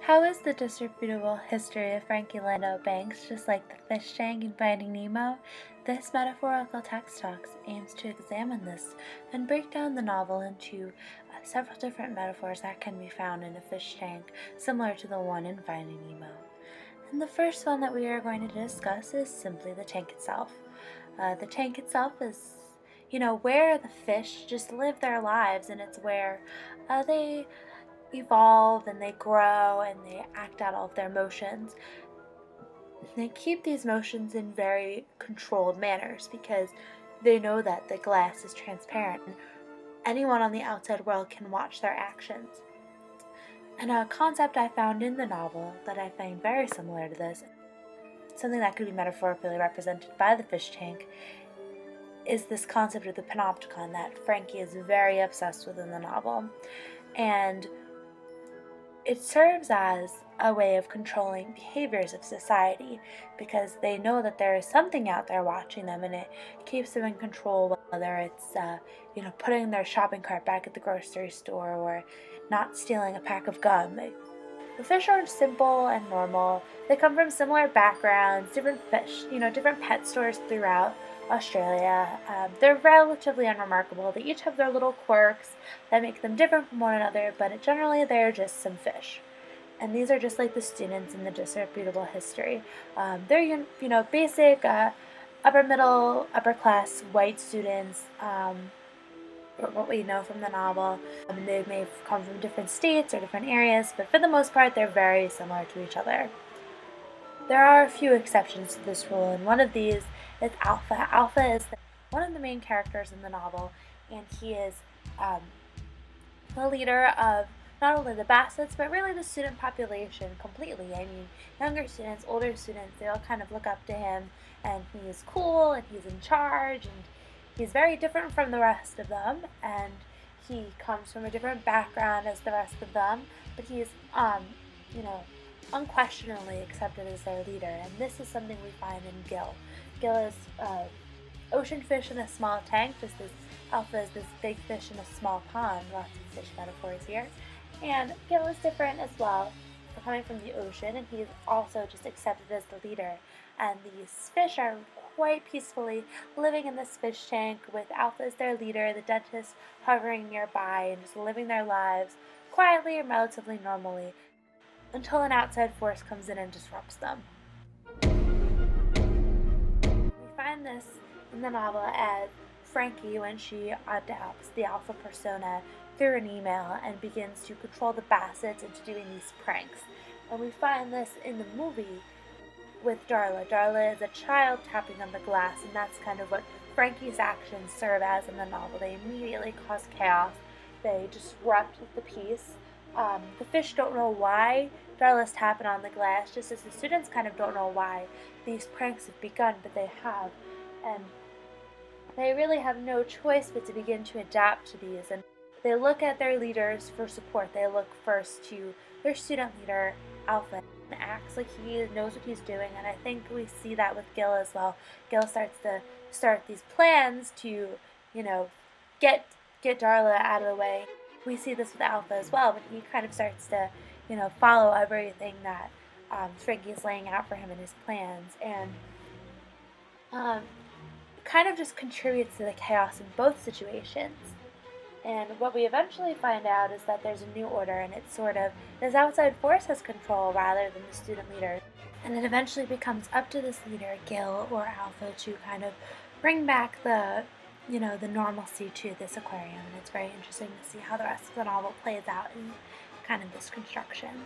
How is the disreputable history of Frankie Lando Banks just like the fish tank in Finding Nemo? This metaphorical text talk aims to examine this and break down the novel into several different metaphors that can be found in a fish tank, similar to the one in Finding Nemo. And the first one that we are going to discuss is simply the tank itself. The tank itself is, where the fish just live their lives, and it's where they evolve and they grow and they act out all of their motions. They keep these motions in very controlled manners because they know that the glass is transparent and anyone on the outside world can watch their actions. And a concept I found in the novel that I find very similar to this, something that could be metaphorically represented by the fish tank, is this concept of the panopticon that Frankie is very obsessed with in the novel. And it serves as a way of controlling behaviors of society because they know that there is something out there watching them, and it keeps them in control, whether it's putting their shopping cart back at the grocery store or not stealing a pack of gum. The fish are simple and normal. They come from similar backgrounds, different fish, different pet stores throughout Australia. They're relatively unremarkable. They each have their little quirks that make them different from one another, but generally they're just some fish. And these are just like the students in the disreputable history. They're, basic, upper middle, upper class white students, what we know from the novel. They may come from different states or different areas, but for the most part, they're very similar to each other. There are a few exceptions to this rule, and one of these is Alpha. Alpha is one of the main characters in the novel, and he is the leader of not only the Bassets, but really the student population completely. I mean, younger students, older students, they all kind of look up to him, and he is cool, and he's in charge, and he's very different from the rest of them, and he comes from a different background as the rest of them, but he's, unquestionably accepted as their leader. And this is something we find in Gil. Gil is ocean fish in a small tank, just as Alpha is this big fish in a small pond. Lots of fish metaphors here. And Gil is different as well, coming from the ocean, and he's also just accepted as the leader. And these fish are quite peacefully living in this fish tank with Alpha as their leader, the dentist hovering nearby, and just living their lives quietly and relatively normally until an outside force comes in and disrupts them. We find this in the novel as Frankie when she adopts the Alpha persona through an email and begins to control the Bassets into doing these pranks. And we find this in the movie with Darla. Darla is a child tapping on the glass, and that's kind of what Frankie's actions serve as in the novel. They immediately cause chaos. They disrupt the peace. The fish don't know why Darla's tapping on the glass, just as the students kind of don't know why these pranks have begun, but they have. And they really have no choice but to begin to adapt to these. And they look at their leaders for support. They look first to their student leader, Alpha, and acts like he knows what he's doing. And I think we see that with Gil as well. Gil starts to start these plans to, get Darla out of the way. We see this with Alpha as well, but he kind of starts to, follow everything that Frankie is laying out for him in his plans, and kind of just contributes to the chaos in both situations. And what we eventually find out is that there's a new order, and it's sort of this outside force has control rather than the student leader. And it eventually becomes up to this leader, Gil or Alpha, to kind of bring back the normalcy to this aquarium. And it's very interesting to see how the rest of the novel plays out in kind of this construction.